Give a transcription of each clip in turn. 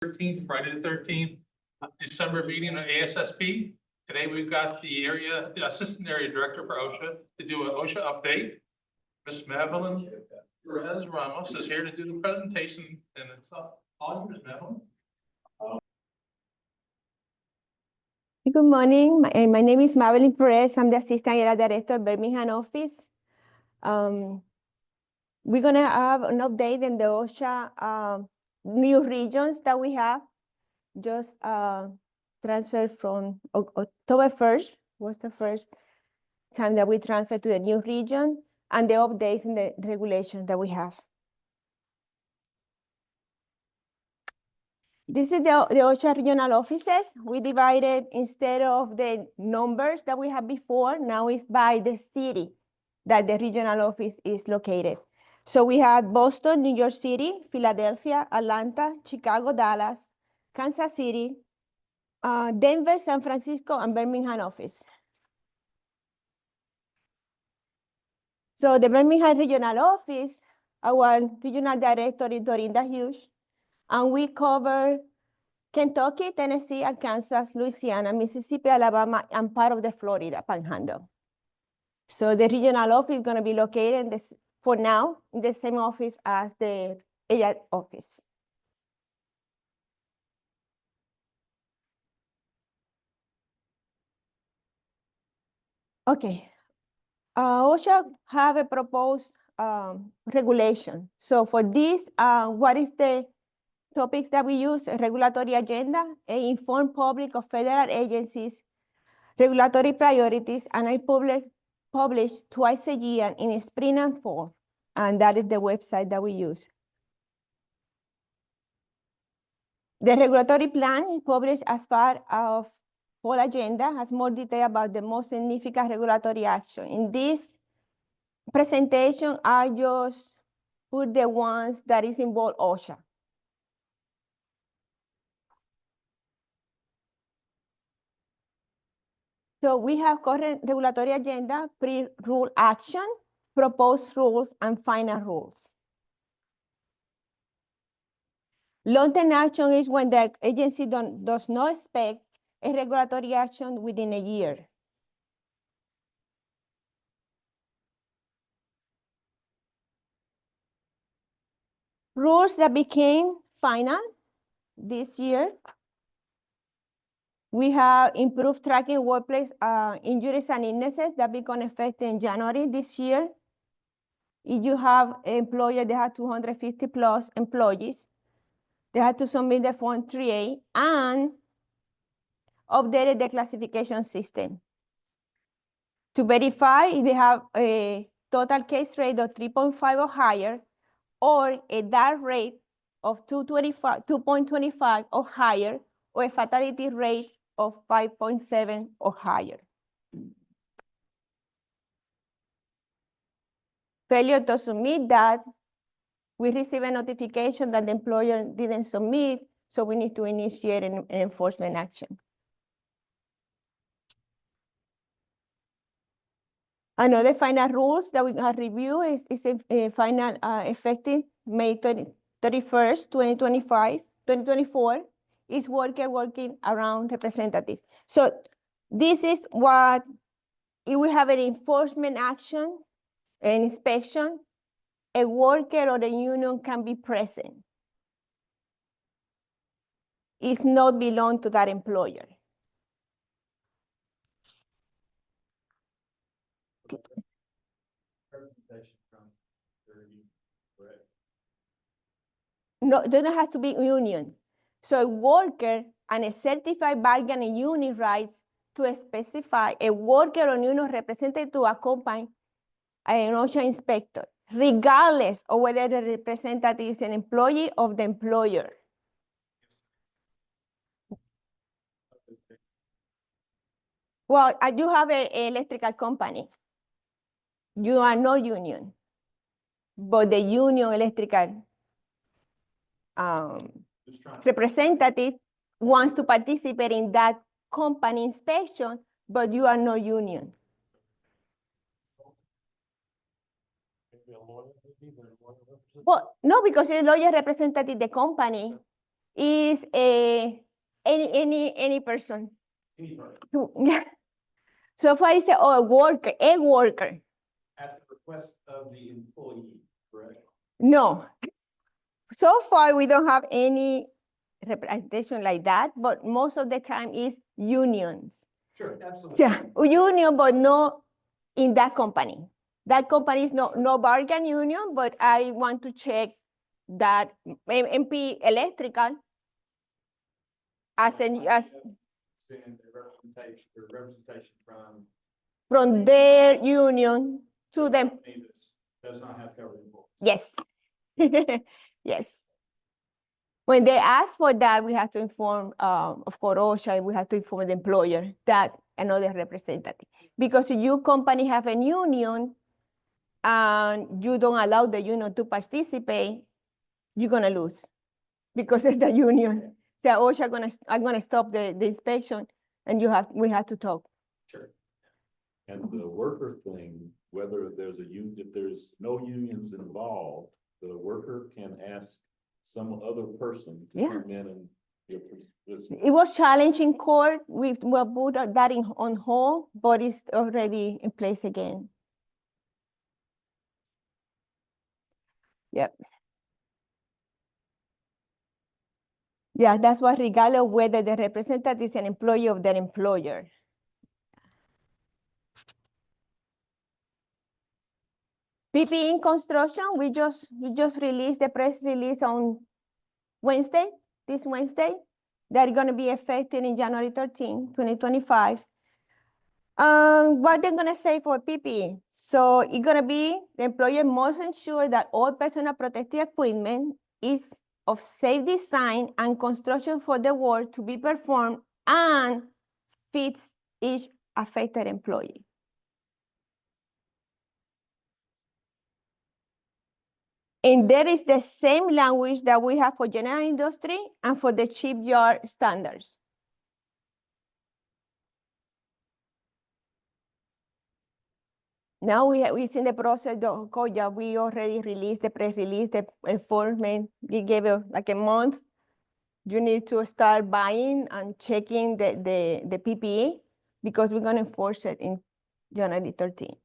13th, Friday the 13th, December meeting of ASSP. Today we've got the Assistant Area Director for OSHA to do an OSHA update. Ms. Madeline Perez Ramos is here to do the presentation, and it's all yours, Madeline. Good morning. My name is Madeline Perez. I'm the Assistant Area Director at Birmingham office. We're going to have an update in the OSHA new regions that we have. Just transferred from October 1st was the first time that we transferred to the new region, and the updates in the regulations that we have. This is the OSHA regional offices. We divided, instead of the numbers that we had before, now it's by the city that the regional office is located. So we had Boston, New York City, Philadelphia, Atlanta, Chicago, Dallas, Kansas City, Denver, San Francisco, and Birmingham office. So the Birmingham regional office, our regional director is Dorinda Hughes, and we cover Kentucky, Tennessee, Arkansas, Louisiana, Mississippi, Alabama, and part of the Florida Panhandle. So the regional office is going to be located in this, for now, in the same office as the area office. Okay. OSHA have a proposed regulation. So for this, what is the topics that we use? A regulatory agenda, inform public of federal agencies, regulatory priorities, and I publish twice a year in spring and fall. And that is the website that we use. The regulatory plan is published as part of whole agenda, has more detail about the most significant regulatory action. In this presentation, I just put the ones that is involved OSHA. So we have current regulatory agenda, pre-rule action, proposed rules, and final rules. Long-term action is when the agency does not expect a regulatory action within a year. Rules that became final this year. We have improved tracking workplace injuries and illnesses that become effective in January this year. If you have an employer that has 250 plus employees, they have to submit the Form 3A and updated the classification system to verify if they have a total case rate of 3.5 or higher, or a DAR rate of 2.25 or higher, or a fatality rate of 5.7 or higher. Failure to submit that, we receive a notification that the employer didn't submit, so we need to initiate an enforcement action. Another final rules that we have reviewed is a final effective May 31st, 2024, is working around representative. So this is what, if we have an enforcement action, an inspection, a worker or the union can be present. It's not belong to that employer. No, it doesn't have to be union. So a worker and a certified bargaining unit rights to specify a worker or union representative to accompany an OSHA inspector, regardless of whether the representative is an employee of the employer. Well, you have an electrical company. You are no union, but the union electrical representative wants to participate in that company inspection, but you are no union. Well, no, because the lawyer representative the company is any person. Yeah. So far it's a worker, a worker. At the request of the employee, correct? No. So far, we don't have any representation like that, but most of the time is unions. Sure, absolutely. Yeah, union, but no in that company. That company is no bargain union, but I want to check that MP Electrical as Send the representation from their union to them. company that does not have covered employees. Yes. Yes. When they ask for that, we have to inform, of course, OSHA, we have to inform the employer that another representative. Because if your company have a union and you don't allow the union to participate, you're gonna lose because it's the union. So OSHA are gonna stop the inspection and we have to talk. Sure. And the worker thing, whether there's if there's no unions involved, the worker can ask some other person to Yeah. come in and give this. It was challenging court. We will put that on hold, but it's already in place again. Yep. Yeah, that's what regardless of whether the representative is an employee of their employer. PPE in construction, we just released the press release on Wednesday, this Wednesday. They're gonna be effective in January 13, 2025. What they're gonna say for PPE? So it's gonna be the employer must ensure that all personal protective equipment is of safe design and construction for the work to be performed and fits each affected employee. And there is the same language that we have for general industry and for the shipyard standards. Now we're in the process of COJA. We already released the press release, the enforcement. We gave it like a month. You need to start buying and checking the PPE because we're gonna enforce it in January 13.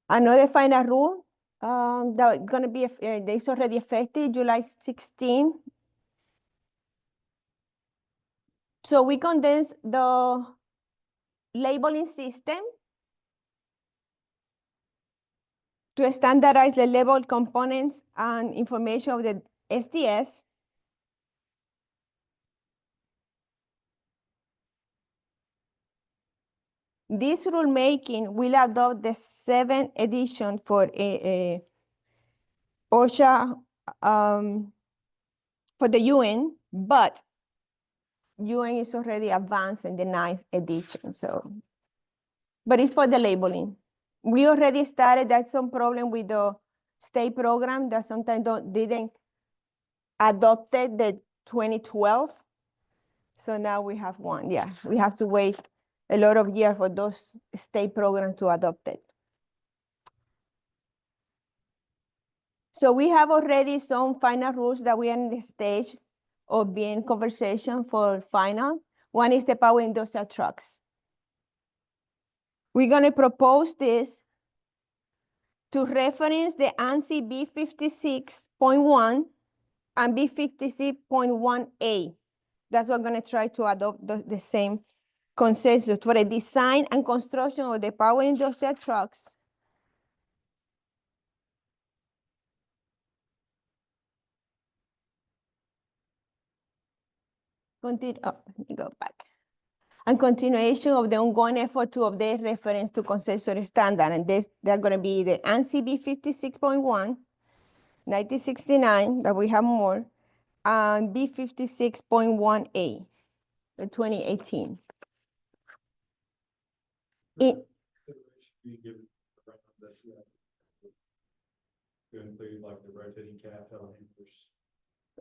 Another final rule that gonna be is already effective July 16. So we condense the labeling system to standardize the label components and information of the SDS. This rulemaking will adopt the 7th edition for OSHA for the UN, but UN is already advanced in the 9th edition, so. But it's for the labeling. We already started, that's some problem with the state program that sometimes didn't adopted the 2012. So now we have one, yeah. We have to wait a lot of years for those state programs to adopt it. So we have already some final rules that we are in the stage of being conversation for final. One is the power industrial trucks. We're gonna propose this to reference the ANSI B56.1 and B56.1A. That's what we're gonna try to adopt the same consensus for the design and construction of the power industrial trucks. Let me go back. And continuation of the ongoing effort to update reference to consensus standard. And they're gonna be the ANSI B56.1, 1969, that we have more, and B56.1A, the 2018. To include like the rotating cab telehandlers.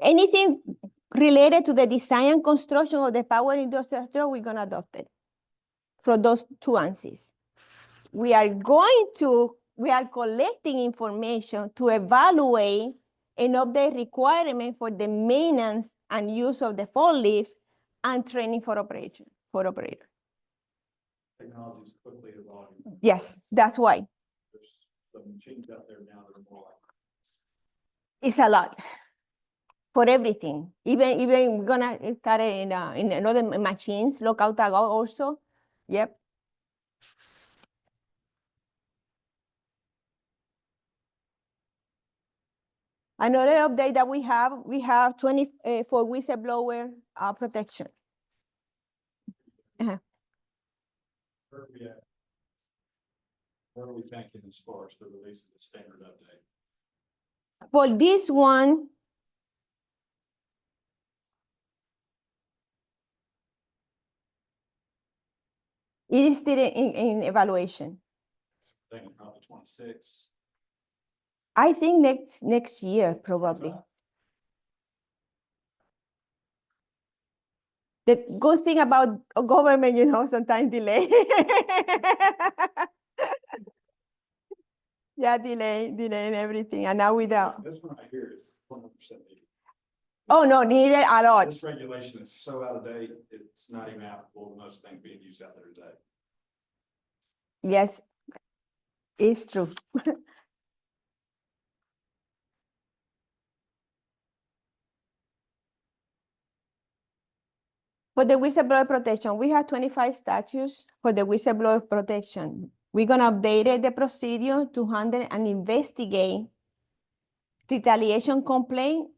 Anything related to the design and construction of the power industrial truck, we're gonna adopt it for those two ANSIs. We are going to we are collecting information to evaluate and update requirement for the maintenance and use of the forklift and training for operation, for operator. Technology is quickly evolving. Yes, that's why. There's some machines out there now that are more like. It's a lot for everything. Even we're gonna start in another machines, lockout tagout also. Yep. Another update that we have 20 for whistleblower protection. Where are we at? Where are we thinking as far as the release of the standard update? For this one, it is still in evaluation. Thinking probably 26. I think next year, probably. The good thing about government, sometimes delay. Yeah, delay and everything, and now without. This one I hear is 100% needed. Oh, no, needed a lot. This regulation is so out of date, it's not even applicable to most things being used out there today. Yes, it's true. For the whistleblower protection, we have 25 statutes for the whistleblower protection. We're gonna update the procedure to handle and investigate retaliation complaint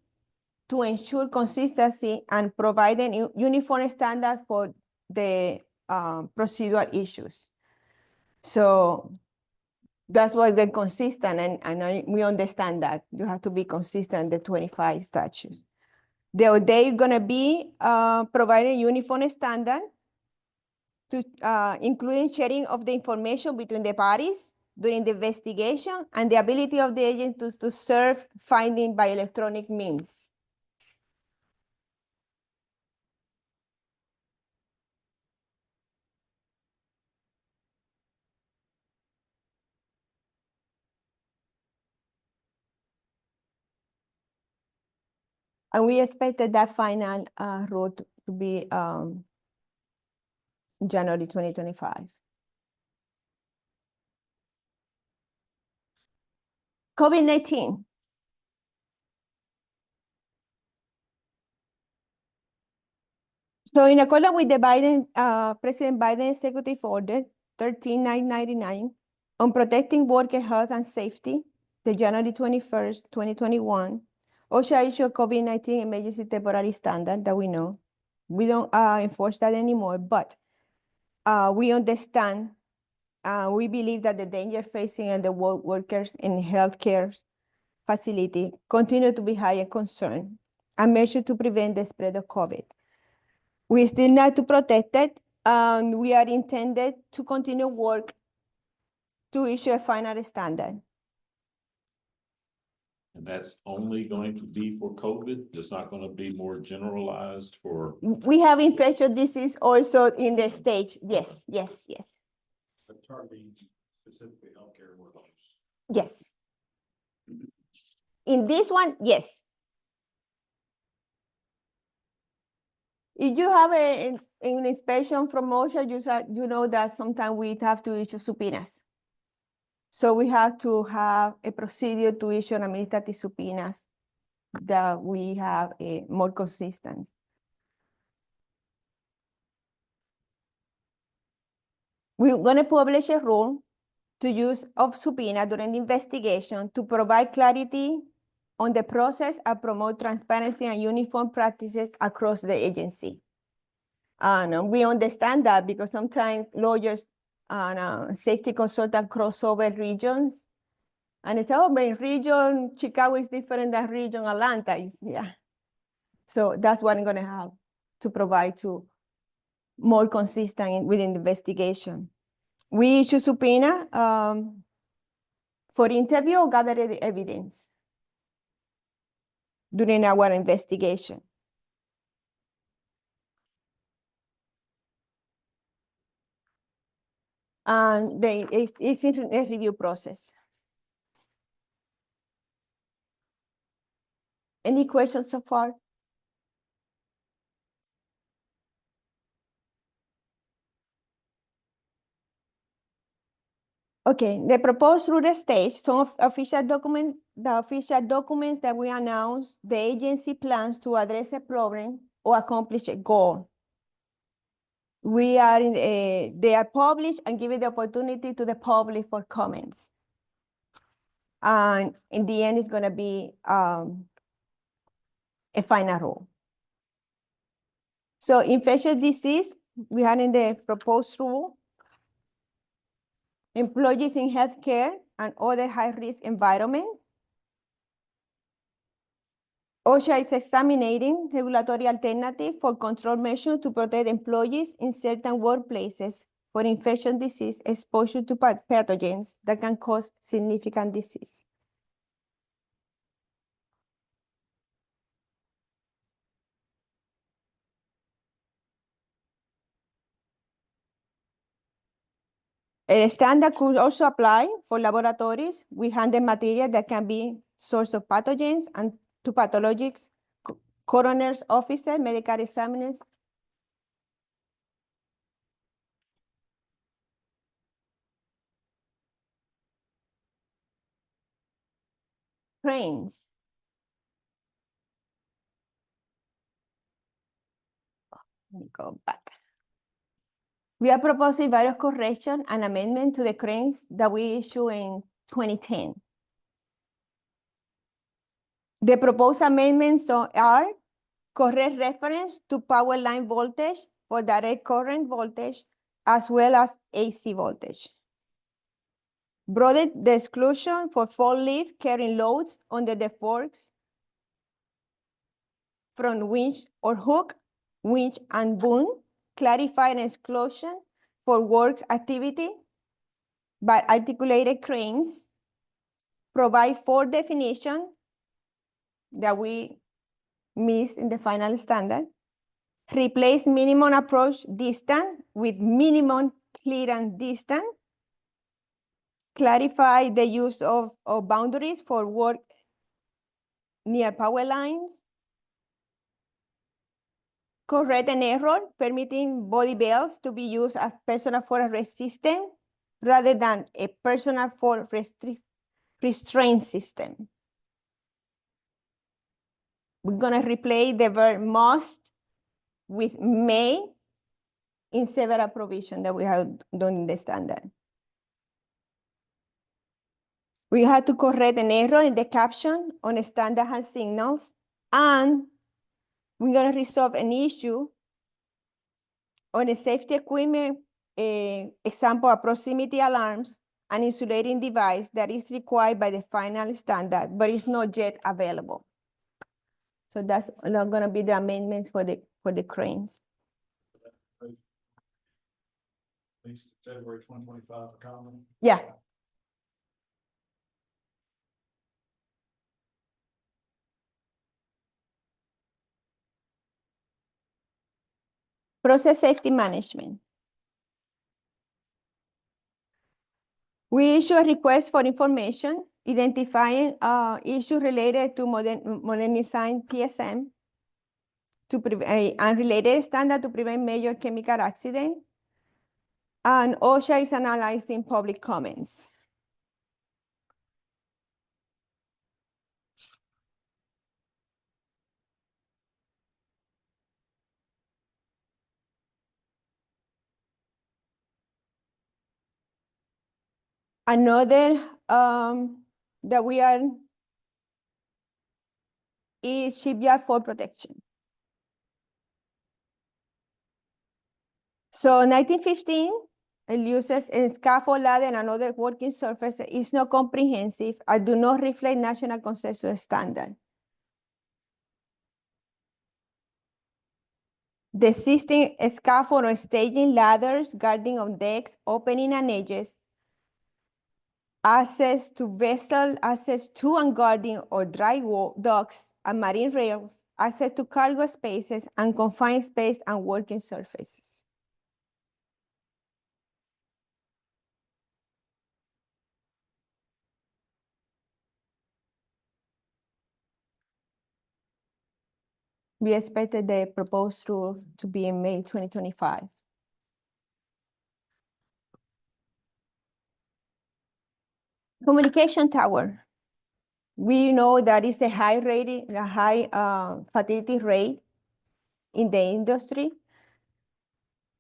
to ensure consistency and provide a uniform standard for the procedural issues. So that's why they're consistent, and we understand that you have to be consistent, the 25 statutes. They're gonna be providing uniform standard to including sharing of the information between the parties during the investigation and the ability of the agent to serve finding by electronic means. And we expected that final rule to be January 2025. COVID-19. So in accordance with the President Biden Executive Order 13999 on protecting worker health and safety, the January 21st, 2021, OSHA issued a COVID-19 emergency temporary standard that we know. We don't enforce that anymore, but we understand, we believe that the danger facing and the workers in healthcare facility continue to be high concern and measure to prevent the spread of COVID. We still need to protect it, and we are intended to continue work to issue a final standard. And that's only going to be for COVID? It's not gonna be more generalized for? We have infectious disease also in the stage. Yes, yes, yes, But targeting specifically healthcare workers. yes. In this one, yes. If you have an inspection from OSHA, you know that sometimes we have to issue subpoenas. So we have to have a procedure to issue an administrative subpoenas that we have a more consistent. We're gonna publish a rule to use of subpoena during the investigation to provide clarity on the process and promote transparency and uniform practices across the agency. And we understand that because sometimes lawyers and safety consultants cross over regions. And they say, oh, but region Chicago is different than region Atlanta is, yeah. So that's what I'm gonna have to provide to more consistent within the investigation. We issue subpoena for interview or gather the evidence during our investigation. And it's in a review process. Any questions so far? Okay, the proposed route stage, some of the official documents that we announce, the agency plans to address a problem or accomplish a goal. They are published and given the opportunity to the public for comments. And in the end, it's gonna be a final rule. So infectious disease, we had in the proposed rule, employees in healthcare and other high-risk environment. OSHA is examining regulatory alternative for control measures to protect employees in certain workplaces for infectious disease exposure to pathogens that can cause significant disease. A standard could also apply for laboratories with handled material that can be source of pathogens and to pathologists, coroner's officers, medical examiners. Cranes. Let me go back. We are proposing various corrections and amendments to the cranes that we issued in 2010. The proposed amendments are correct reference to power line voltage for direct current voltage as well as AC voltage. Broaden the exclusion for forklift carrying loads under the forks from winch or hook, winch and boom. Clarify an exclusion for works activity by articulated cranes. Provide for definition that we missed in the final standard. Replace minimum approach distance with minimum clearance distance. Clarify the use of boundaries for work near power lines. Correct an error permitting body belts to be used as personal force arrest system rather than a personal force restraint system. We're gonna replace the verb must with may in several provisions that we have done in the standard. We had to correct an error in the caption on standard hand signals, and we're gonna resolve an issue on a safety equipment example of proximity alarms, an insulating device that is required by the final standard, but is not yet available. So that's not gonna be the amendments for the cranes. At least February 2025 for comment. Yeah. Process safety management. We issue a request for information identifying issues related to modernizing PSM to prevent unrelated standard to prevent major chemical accident. And OSHA is analyzing public comments. Another that we are is shipyard fall protection. So 1915, it uses a scaffold ladder and another working surface is not comprehensive and do not reflect national consensus standard. The existing scaffold or staging ladders, guarding on decks, opening and edges, access to vessel, access to and guarding or dry docks and marine rails, access to cargo spaces and confined space and working surfaces. We expected the proposed rule to be in May 2025. Communication tower. We know that is a high rating, a high fatality rate in the industry.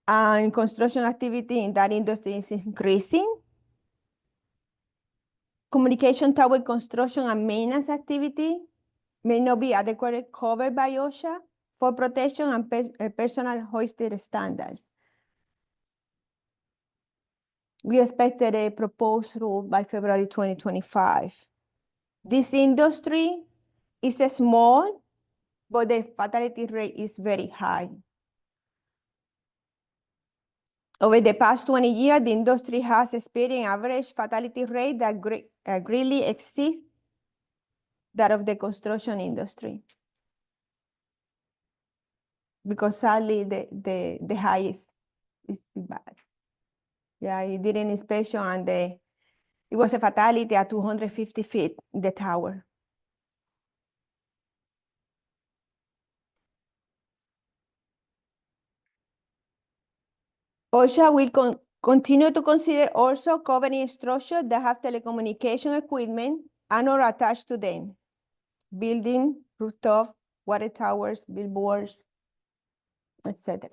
And construction activity in that industry is increasing. Communication tower construction and maintenance activity may not be adequately covered by OSHA for protection and personal hoisted standards. We expected a proposed rule by February 2025. This industry is small, but the fatality rate is very high. Over the past 20 years, the industry has experienced average fatality rate that greatly exceeds that of the construction industry. Because sadly, the highest is bad. Yeah, he did an inspection and it was a fatality at 250 feet in the tower. OSHA will continue to consider also covering structures that have telecommunication equipment and or attached to them. Building, rooftop, water towers, billboards, etc.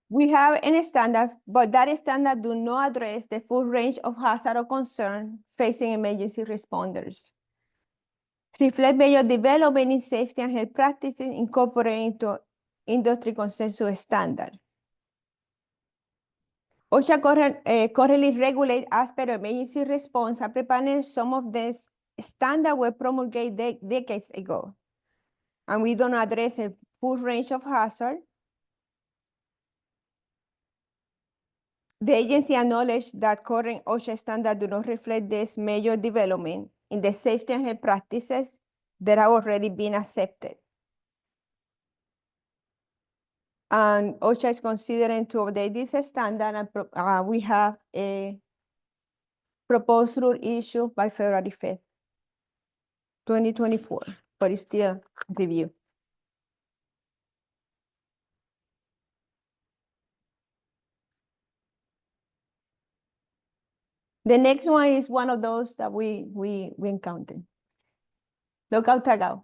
We have a standard, but that standard do not address the full range of hazard or concern facing emergency responders. Reflect major development in safety and health practices incorporated into industry consensus standard. OSHA currently regulates aspects of emergency response and preparedness. Some of these standards were promulgated decades ago, and we don't address a full range of hazard. The agency acknowledged that current OSHA standards do not reflect this major development in the safety and health practices that have already been accepted. And OSHA is considering to update this standard, and we have a proposed rule issued by February 5th, 2024, but it's still review. The next one is one of those that we encountered. Lockout tagout.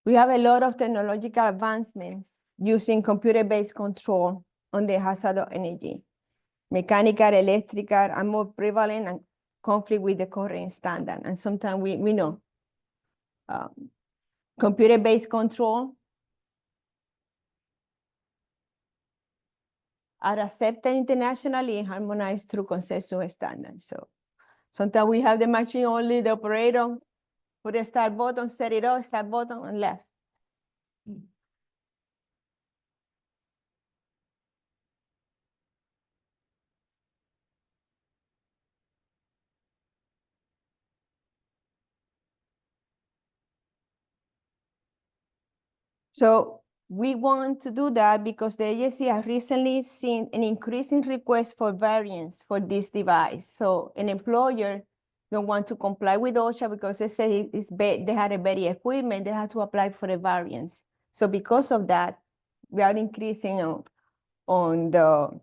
We have a lot of technological advancements using computer-based control on the hazard of energy. Mechanical, electrical are more prevalent and conflict with the current standard. And sometimes we know computer-based control are accepted internationally and harmonized through consensus standards. So sometimes we have the machine only, the operator put a start button, set it up, start button, and left. So we want to do that because the agency has recently seen an increasing request for variance for this device. So an employer don't want to comply with OSHA because they say they had a better equipment, they have to apply for a variance. So because of that, we are increasing on the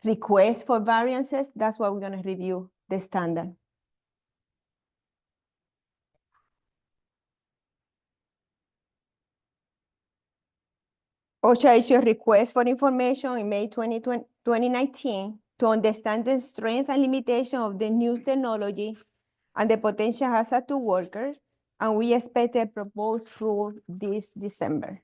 request for variances. That's why we're going to review the standard. OSHA issued a request for information in May 2019 to understand the strength and limitation of the new technology and the potential hazard to workers, and we expect a proposed rule this December.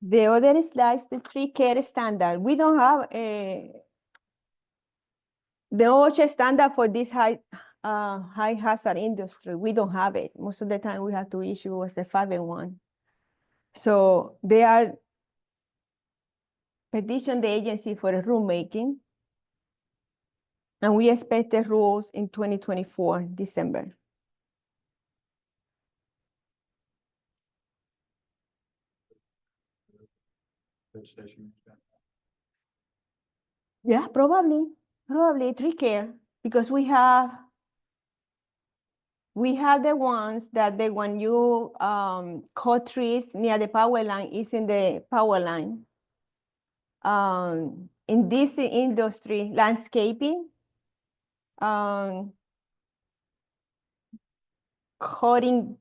The other slides, the tree care standard. We don't have the OSHA standard for this high hazard industry. We don't have it. Most of the time we have to issue was the 5-1. So they are petition the agency for a rulemaking. And we expect the rules in 2024, December. Vegetation. Yeah, probably tree care, because we have the ones that when you cut trees near the power line is in the power line. In this industry, landscaping, cutting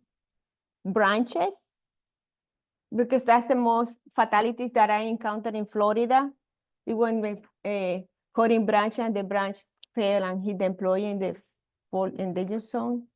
branches, because that's the most fatalities that I encountered in Florida. We went with cutting branch and the branch fell and hit the employee in the fall in danger zone.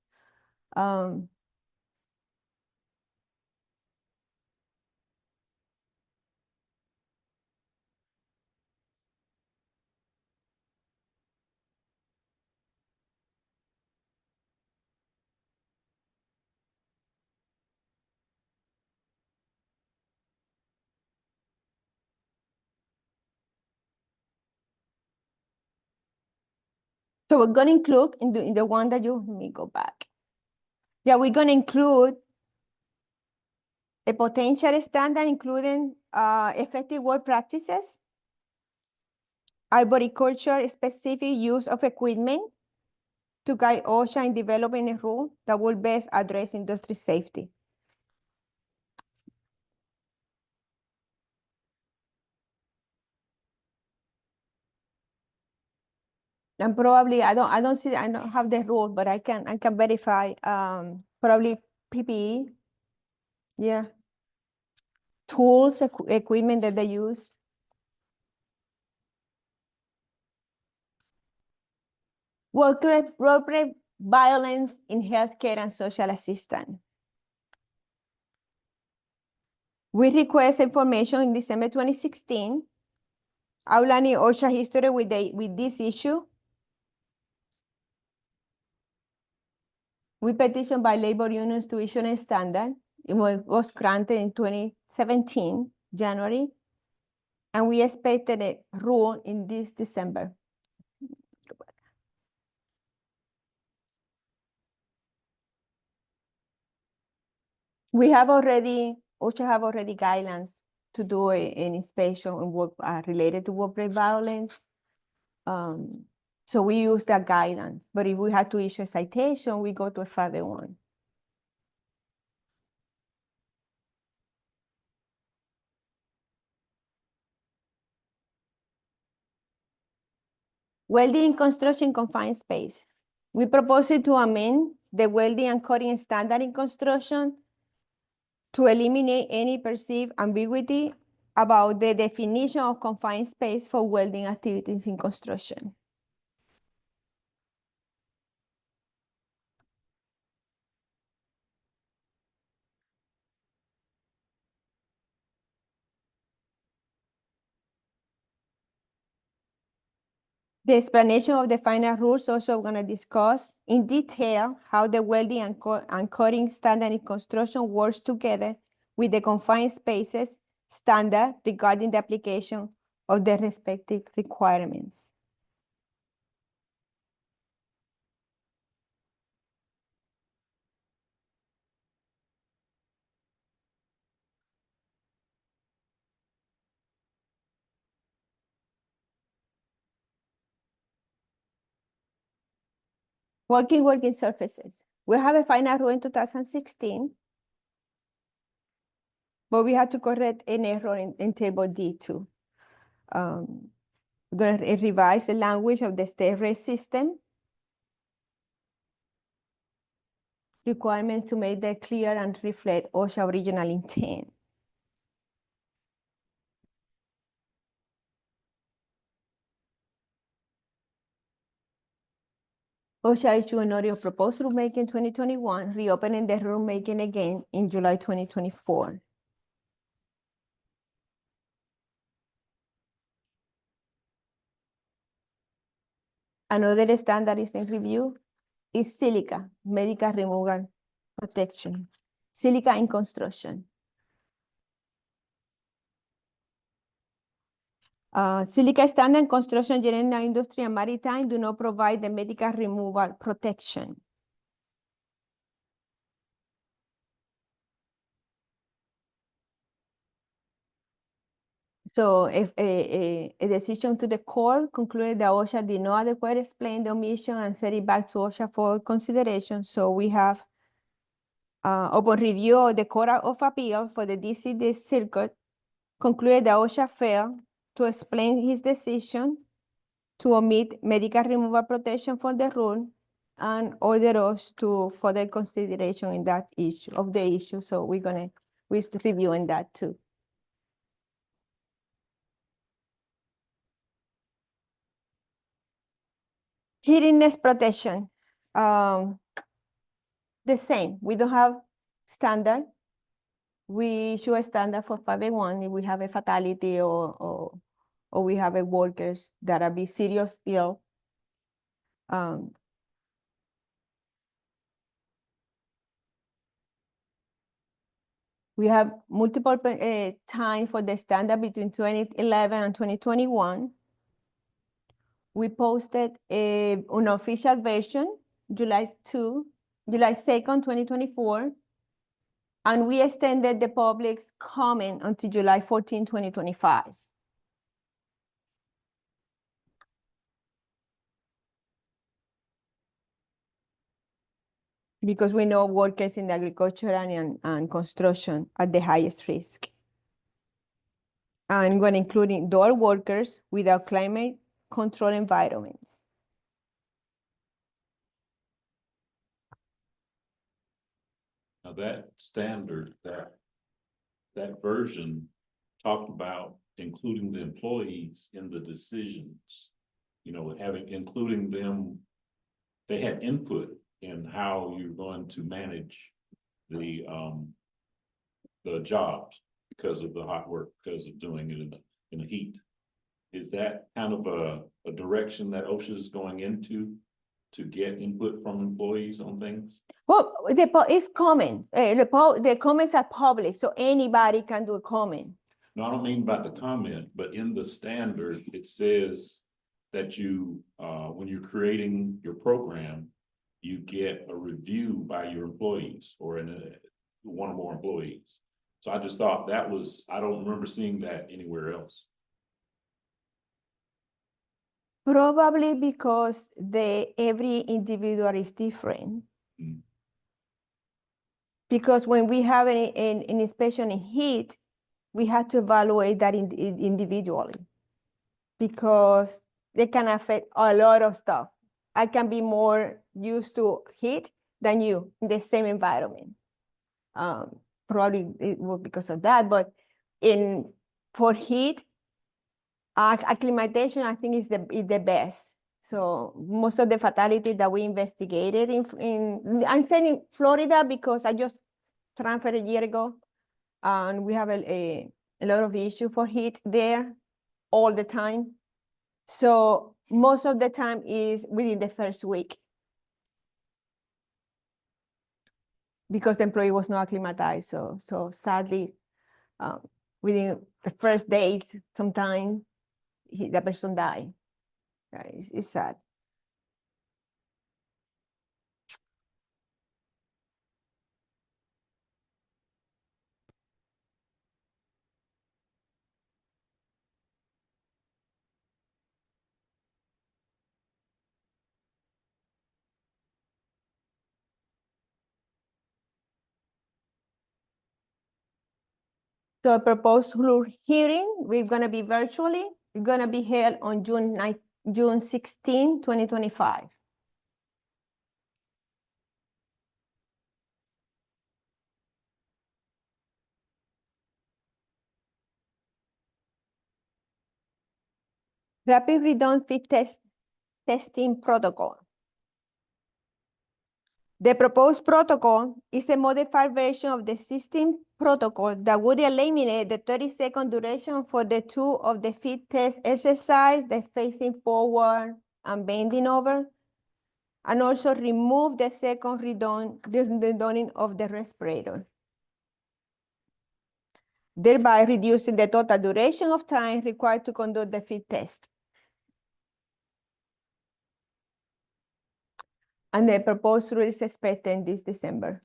So we're gonna include in the one that let me go back. Yeah, we're gonna include a potential standard, including effective work practices, arboriculture specific use of equipment to guide OSHA in developing a rule that will best address industry safety. And probably I don't have the rule, but I can verify probably PPE. Yeah. Tools, equipment that they use. Workplace violence in healthcare and social assistance. We request information in December 2016, outlining OSHA history with this issue. We petitioned by labor unions to issue a standard. It was granted in 2017, January, and we expected a rule in this December. OSHA have already guidelines to do an inspection in work related to workplace violence. So we use that guidance, but if we had to issue a citation, we go to a 501. Welding in construction confined space. We propose to amend the welding and cutting standard in construction to eliminate any perceived ambiguity about the definition of confined space for welding activities in construction. The explanation of the final rules also going to discuss in detail how the welding and cutting standard in construction works together with the confined spaces standard regarding the application of the respective requirements. Working surfaces. We have a final rule in 2016, but we had to correct an error in table D2. We're going to revise the language of the state rate system. Requirements to make that clear and reflect OSHA original intent. OSHA issued a notice of proposed rulemaking in 2021, reopening the rulemaking again in July 2024. Another standard is in review is silica, medical removal protection. Silica in construction. Silica standard construction, general industry, and maritime do not provide the medical removal protection. So if a decision to the court concluded that OSHA did not adequately explain the omission and send it back to OSHA for consideration. So we have, upon review of the Court of Appeal for the DC Circuit, concluded that OSHA failed to explain his decision to omit medical removal protection from the rule and order us to further consideration in that issue of the issue. So we're reviewing that too. Hearing nest protection, the same. We don't have standard. We issue a standard for 5A1 if we have a fatality or we have a workers that are be serious ill. We have multiple time for the standard between 2011 and 2021. We posted an official version, July 2nd, 2024. And we extended the public's comment until July 14, 2025. Because we know workers in agriculture and construction are the highest risk. And when including door workers without climate control environments. Now that standard, that version talked about including the employees in the decisions. You know, including them, they had input in how you're going to manage the jobs because of the hot work, because of doing it in the heat. Is that kind of a direction that OSHA is going into to get input from employees on things? Well, it's comments. The comments are public, so anybody can do a comment. No, I don't mean about the comment, but in the standard, it says that you, when you're creating your program, you get a review by your employees or one or more employees. So I just thought that was, I don't remember seeing that anywhere else. Probably because every individual is different. Mm. Because when we have an inspection in heat, we have to evaluate that individually. Because they can affect a lot of stuff. I can be more used to heat than you in the same environment. Probably it was because of that, but for heat, acclimatization, I think is the best. So most of the fatalities that we investigated I'm saying in Florida because I just transferred a year ago, and we have a lot of issue for heat there all the time. So most of the time is within the first week. Because the employee was not acclimatized. So sadly, within the first days, sometimes the person died. It's sad. So proposed rule hearing, we're gonna be virtually, we're gonna be held on June 16, 2025. Rapid redundant fit testing protocol. The proposed protocol is a modified version of the existing protocol that would eliminate the 30-second duration for the two of the fit test exercise, the facing forward and bending over, and also remove the second redundant of the respirator. thereby reducing the total duration of time required to conduct the fit test. And the proposed rule is expected this December.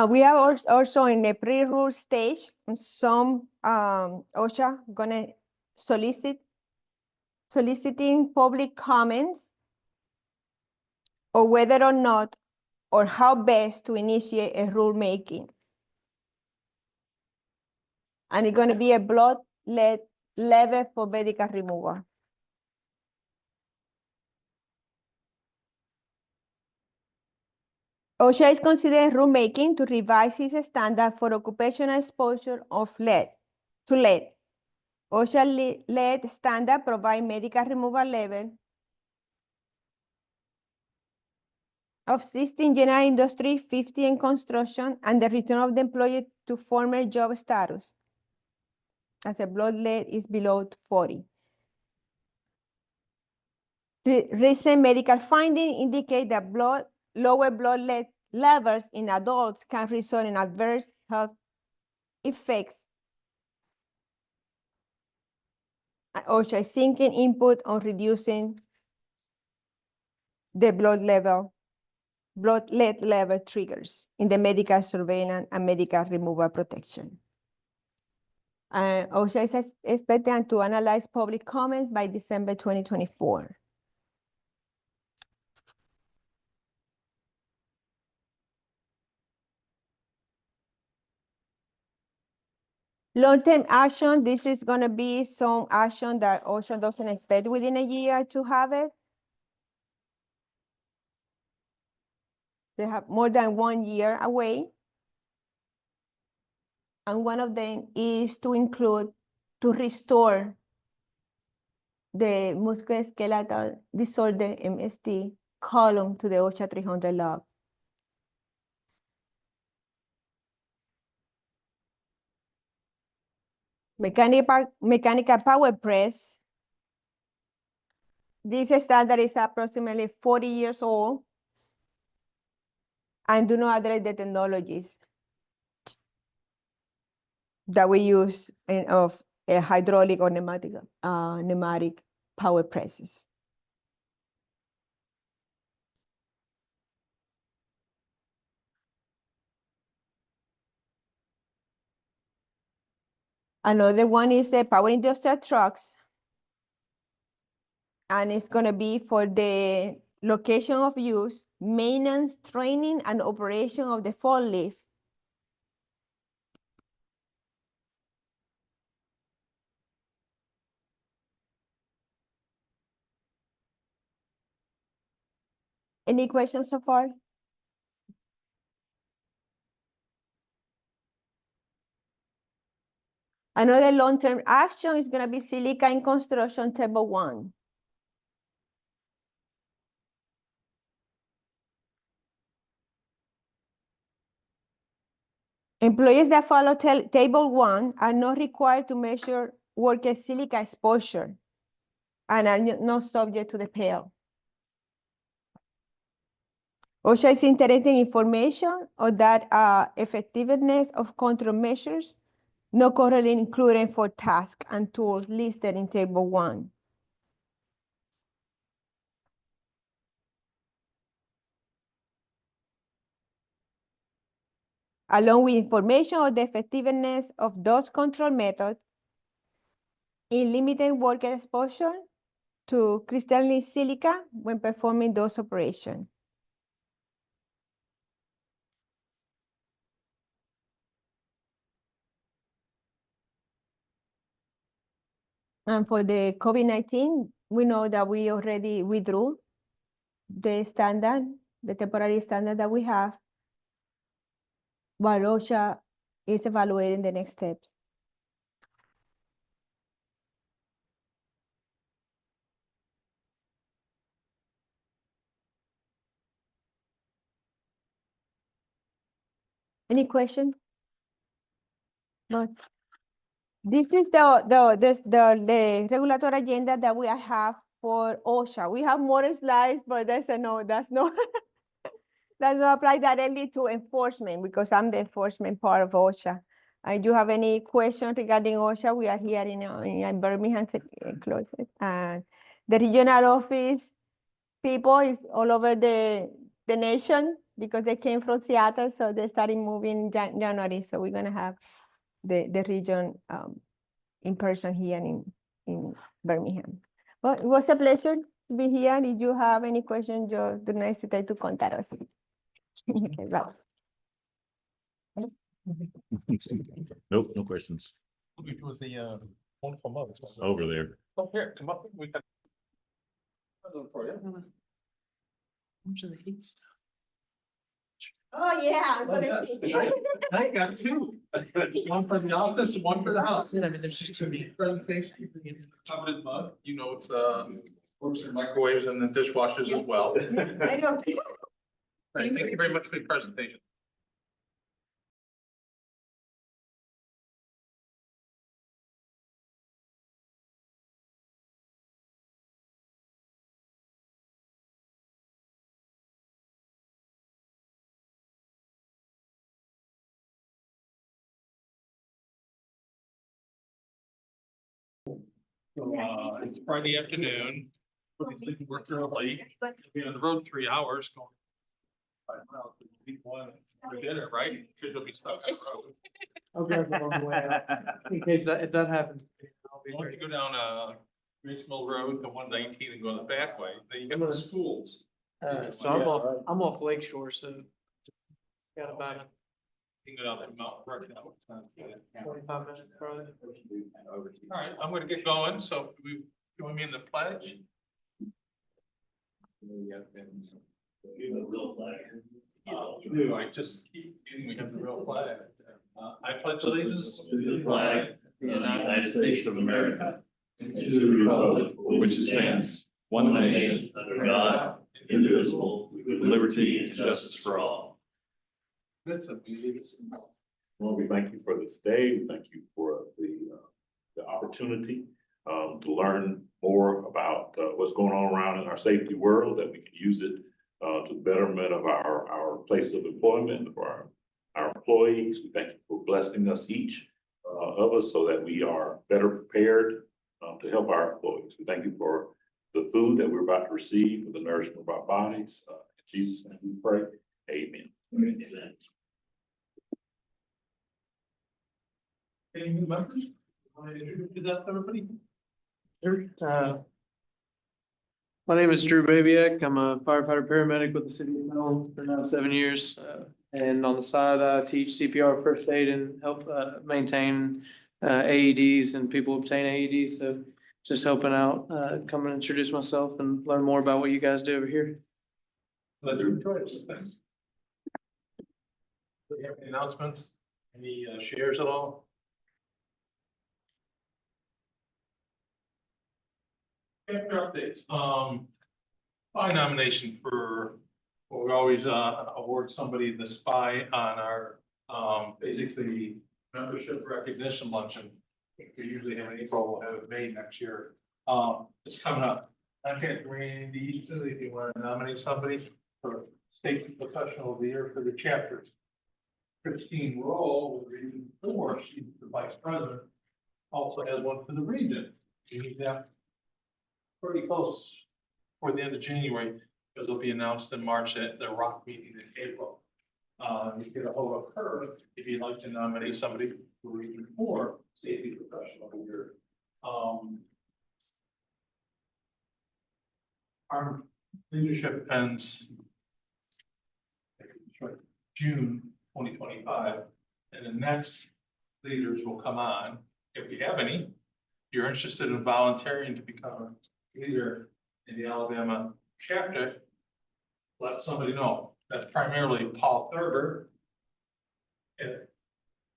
We are also in the pre-rule stage. Some OSHA gonna soliciting public comments or whether or not or how best to initiate a rulemaking. And it's gonna be a blood lead level for medical removal. OSHA is considering rulemaking to revise its standard for occupational exposure of lead to lead. OSHA lead standard provide medical removal level of 16 general industry, 50 in construction, and the return of the employee to former job status as a blood lead is below 40. Recent medical findings indicate that lower blood lead levels in adults can result in adverse health effects. OSHA is seeking input on reducing the blood lead level triggers in the medical surveillance and medical removal protection. OSHA is expected to analyze public comments by December 2024. Long-term action, this is gonna be some action that OSHA doesn't expect within a year to have it. They have more than 1 year away. And one of them is to restore the musculoskeletal disorder, MSD, column to the OSHA 300 log. Mechanical power press. This standard is approximately 40 years old and do not address the technologies that we use of hydraulic or pneumatic power presses. Another one is the power industrial trucks. And it's gonna be for the location of use, maintenance, training, and operation of the forklift. Any questions so far? Another long-term action is gonna be silica in construction table 1. Employees that follow table 1 are not required to measure worker silica exposure and are not subject to the PAIL. OSHA is interested in information on that effectiveness of control measures not currently included for tasks and tools listed in table 1. Along with information on the effectiveness of those control methods in limiting worker exposure to crystalline silica when performing those operations. And for the COVID-19, we know that we already withdrew the standard, the temporary standard that we have, but OSHA is evaluating the next steps. Any question? No. This is the regulatory agenda that we have for OSHA. We have more slides, but that's no, does not apply directly to enforcement because I'm the enforcement part of OSHA. You have any question regarding OSHA? We are here in Birmingham closet. And the regional office people is all over the nation because they came from Seattle, so they started moving in January. So we're gonna have the region in person here in Birmingham. Well, it was a pleasure to be here. If you have any questions, do not hesitate to contact us. Okay, bye. Nope, no questions Which was the wonderful mother. over there. Oh, here, come up, we got. For you. Oh, yeah. Oh, yes. I got two. One for the office, one for the house. There's just too many. Presentation. Covered in mud, you know, it's works in microwaves and the dishwashers as well. I know. Thank you very much for the presentation. So, it's Friday afternoon. Work early, be on the road 3 hours going. 5 miles, for dinner, right? Because you'll be stuck on the road. I'll grab the wrong way out, in case if that happens. I'll be Why don't ready. you go down Grace Mill Road to 119 and go the back way, then you get the schools. So I'm off Lake Shore, so. Got about You can go down that mountain road now. It's not good. 45 minutes probably. All right, I'm gonna get going, so we join me in the pledge. I just keep, we have the real flag. I pledge allegiance to the flag of the United States of America, and and to the republic for which it stands, one nation, under God, indivisible, with liberty and justice for all. That's a beauty. Well, we thank you for this day. We thank you for the opportunity to learn more about what's going on around in our safety world, that we can use it to the betterment of our place of employment, of our employees. We thank you for blessing us each of us so that we are better prepared to help our employees. We thank you for the food that we're about to receive, for the nourishment of our bodies. In Jesus' name we pray. Amen. Amen. Any new members? Want to introduce that to everybody? My name is Drew Babiak. I'm a firefighter paramedic with the city of Melton for now 7 years. And on the side, I teach CPR, first aid, and help maintain AEDs and people obtain AEDs. So just helping out, come and introduce myself and learn more about what you guys do over here. Let your choice, thanks. Do you have any announcements? Any shares at all? Chapter updates, spy nomination for, well, we always award somebody the spy on our basically membership recognition luncheon. We usually have in April, we'll have it May next year. It's coming up. I can't Randy, if you want to nominate somebody for state professional of the year for the chapter. Christine Roll with Region 4, she's the vice president, also has one for the region. You need that pretty close for the end of January, because it'll be announced in March at the ROC meeting in April. You get a hold of her if you'd like to nominate somebody for Region 4 safety professional of the year. Our leadership ends June 2025, and the next leaders will come on. If we have any, if you're interested in volunteering to become a leader in the Alabama chapter, let somebody know. That's primarily Paul Thurber. At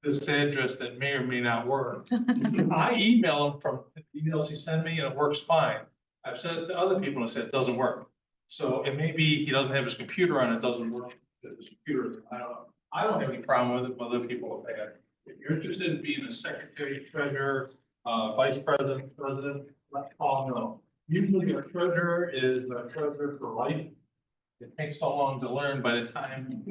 this address that may or may not work. I email him from emails he sent me and it works fine. I've sent it to other people and said it doesn't work. So it may be he doesn't have his computer on, it doesn't work. His computer, I don't know. I don't have any problem with it, but other people have had. if you're interested in being a secretary, treasurer, vice president, president, let Paul know. Usually a treasurer is a treasurer for life. It takes so long to learn by the time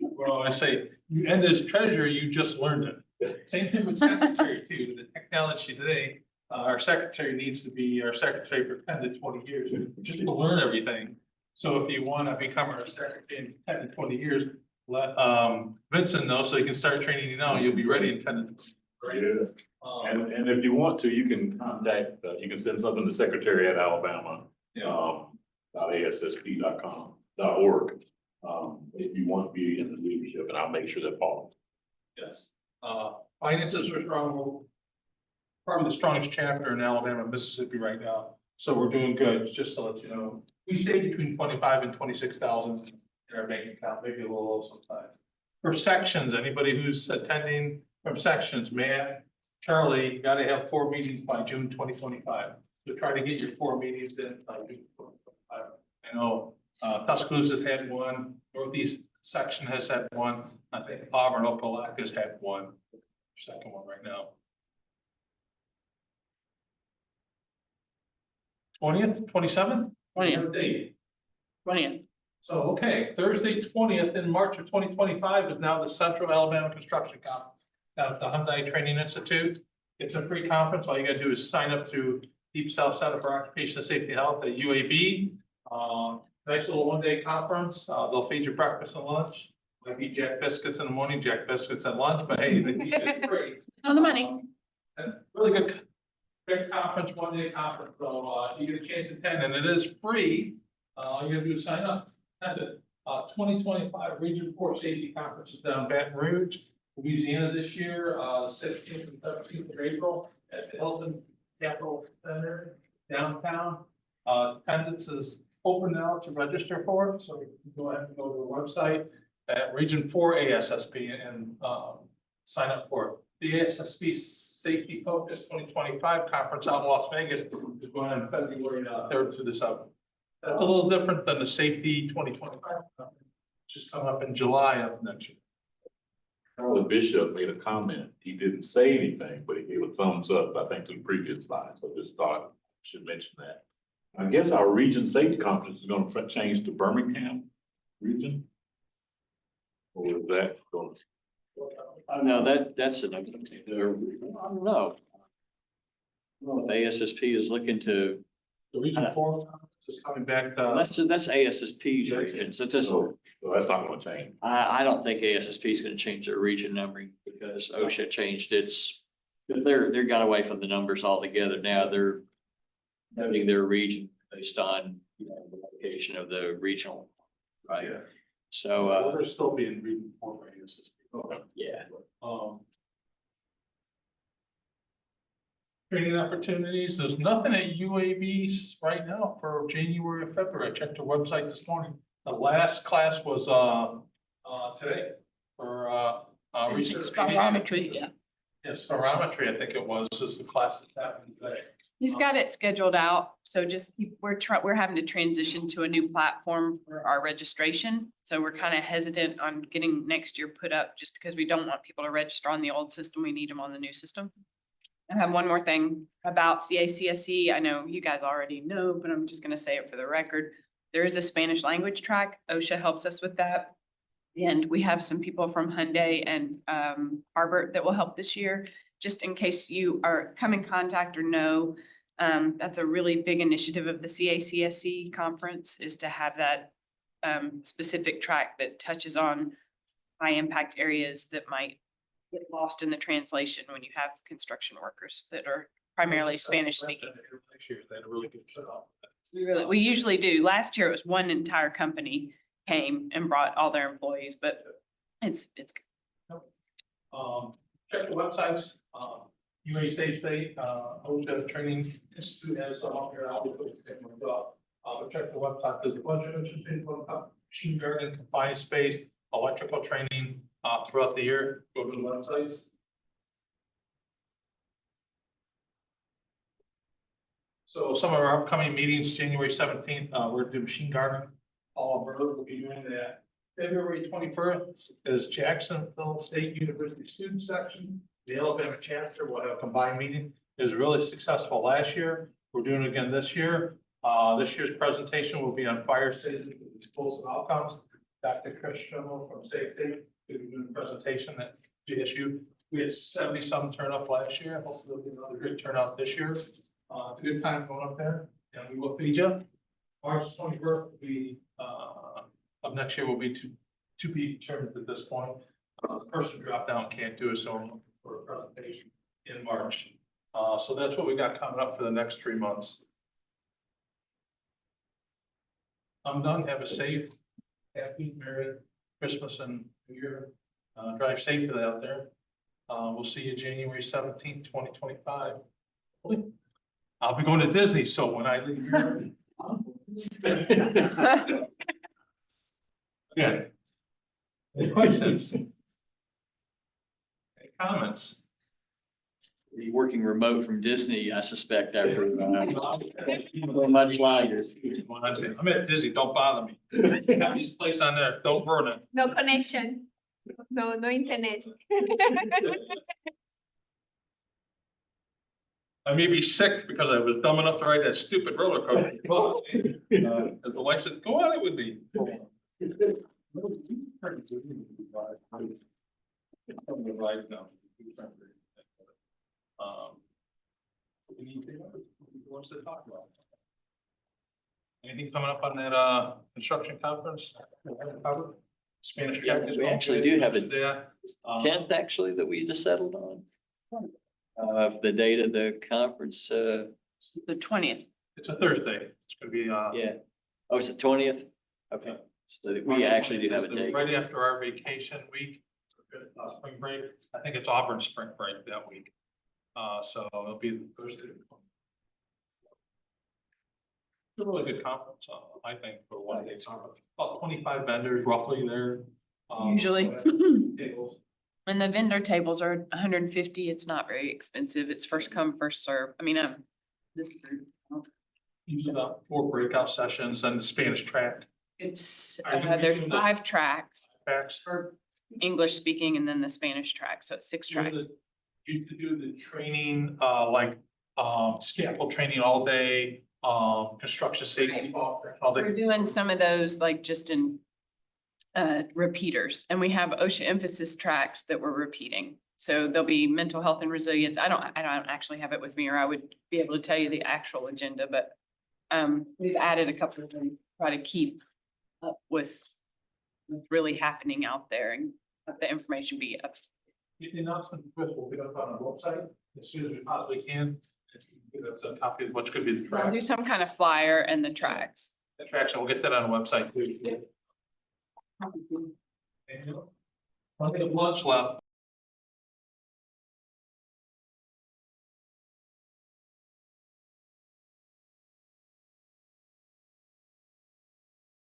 well, I say, you end as treasurer, you just learned it. Same thing with secretary too. The technology today, our secretary needs to be our secretary for 10 to 20 years, just to learn everything. So if you want to become our secretary in 10 to 20 years, let Vincent know so he can start training you now. You'll be ready in 10 to 20 years. And if you want to, you can contact, you can send something to Secretary at Alabama. .ASSP.com.org. If you want to be in the leadership, and I'll make sure that Paul. Yes, finances are strong, probably the strongest chapter in Alabama, Mississippi right now. So we're doing good, just to let you know. We stay between 25 and 26,000 in our bank account, maybe a little low sometimes. For sections, anybody who's attending from sections, Matt, Charlie, you gotta have 4 meetings by June 2025. So try to get your 4 meetings in by June 2025. I know Tuscaloosa's had one, Northeast section has had one. I think Auburn, Opelika's had one, second one right now. 20th, 27th? 20th. Date. 20th. So, okay, Thursday, 20th in March of 2025 is now the Central Alabama Construction Conference down at the Hyundai Training Institute. It's a free conference. All you gotta do is sign up to Deep South Center for Occupational Safety and Health at UAB. Nice little 1-day conference. They'll feed you breakfast and lunch. Might be Jack biscuits in the morning, Jack biscuits at lunch, but hey, they keep it free. On the money. And really good, great conference, 1-day conference. So you get a chance to attend, and it is free. All you gotta do is sign up. And the 2025 Region 4 Safety Conference is down in Baton Rouge, Louisiana this year, 16th and 17th of April at the Hilton Capitol Center downtown. Attendance is open now to register for it, so you can go ahead and go to the website at Region 4 ASSP and sign up for it. The ASSP Safety Focus 2025 conference out in Las Vegas is going on February 3rd through the 7th. That's a little different than the Safety 2025 conference, which is coming up in July of next year. The bishop made a comment. He didn't say anything, but he gave a thumbs up, I think, to the previous slide. So I just thought I should mention that. I guess our region safety conference is going to change to Birmingham region. Or is that going to? No, that's an, I don't know. Well, the ASSP is looking to, The Region 4 conference is coming back. that's ASSP's region, so just, So that's not going to change. I don't think ASSP is gonna change their region numbering because OSHA changed its, they're got away from the numbers altogether. Now they're noting their region based on, the location of the regional, right? Yeah. So, We're still being Region 4 by ASSP. Okay. yeah. Training opportunities, there's nothing at UAB right now for January or February. I checked their website this morning. The last class was today for research. Spirometry, yeah. Yes, spirometry, I think it was, is the class that happened today. He's got it scheduled out, so just, we're having to transition to a new platform for our registration. So we're kind of hesitant on getting next year put up just because we don't want people to register on the old system. We need them on the new system. I have one more thing about CACSE. I know you guys already know, but I'm just gonna say it for the record. There is a Spanish language track. OSHA helps us with that. And we have some people from Hyundai and Harbert that will help this year. Just in case you are come in contact or know, that's a really big initiative of the CACSE conference is to have that specific track that touches on high impact areas that might get lost in the translation when you have construction workers that are primarily Spanish speaking. Next year, they had a really good turnout. We usually do. Last year, it was one entire company came and brought all their employees, but it's. Check the websites, UA Safe State, OSHA Training Institute has some up here. I'll be putting them up. But check the website. There's a bunch of interesting machine guarding, confined space, electrical training throughout the year. Go to the websites. So some of our upcoming meetings, January 17th, we're doing machine guarding. All of will be doing that. February 21st is Jacksonville State University Student Section. The Alabama chapter will have a combined meeting. It was really successful last year. We're doing it again this year. This year's presentation will be on fire safety and explosive outcomes. Dr. Chris Schimmel from Safety will be doing a presentation at GSU. We had 70-some turn up last year. Hopefully there'll be another good turnout this year. It's a good time going up there, and we will feed you. March 21st will be, of next year will be to be determined at this point. The person dropped down, can't do it, so I'm looking for a presentation in March. So that's what we got coming up for the next 3 months. I'm done. Have a safe, happy, Merry Christmas and New Year. Drive safely out there. We'll see you January 17th, 2025. I'll be going to Disney, so when I leave here. Yeah. Any questions? Any comments? Be working remote from Disney, I suspect, after much longer. I'm at Disney, don't bother me. Have this place on there, don't burn it. No connection. No internet. I may be sick because I was dumb enough to ride that stupid roller coaster. As the wife said, go on it with me. Anything else he wants to talk about? Anything coming up on that construction conference? Spanish. We actually do have a Yeah. 10th, actually, that we just settled on. The date of the conference, The 20th. It's a Thursday. It's gonna be yeah. Oh, it's the 20th? Okay, so we actually do have a It's date. right after our vacation week, spring break. I think it's Auburn spring break that week. So it'll be Thursday. It's a really good conference, I think, for one day. About 25 vendors roughly there. Usually. Tables. And the vendor tables are 150. It's not very expensive. It's first come, first serve. I mean, this group. Usually about 4 breakout sessions and the Spanish track. It's, Are you there's using the- 5 tracks Tracks. for English speaking and then the Spanish track. So it's 6 tracks. Used to do the training, like, scaffold training all day, construction safety. all We're day. doing some of those like just in repeaters, and we have OSHA emphasis tracks that we're repeating. So there'll be mental health and resilience. I don't actually have it with me, or I would be able to tell you the actual agenda, but we've added a couple of them, try to keep up with what's really happening out there and have the information be up. The announcement will be up on our website as soon as we possibly can. Give us a copy of what could be the I'll track. do some kind of flyer and the tracks. The tracks, and we'll get that on the website. Plenty of lunch left.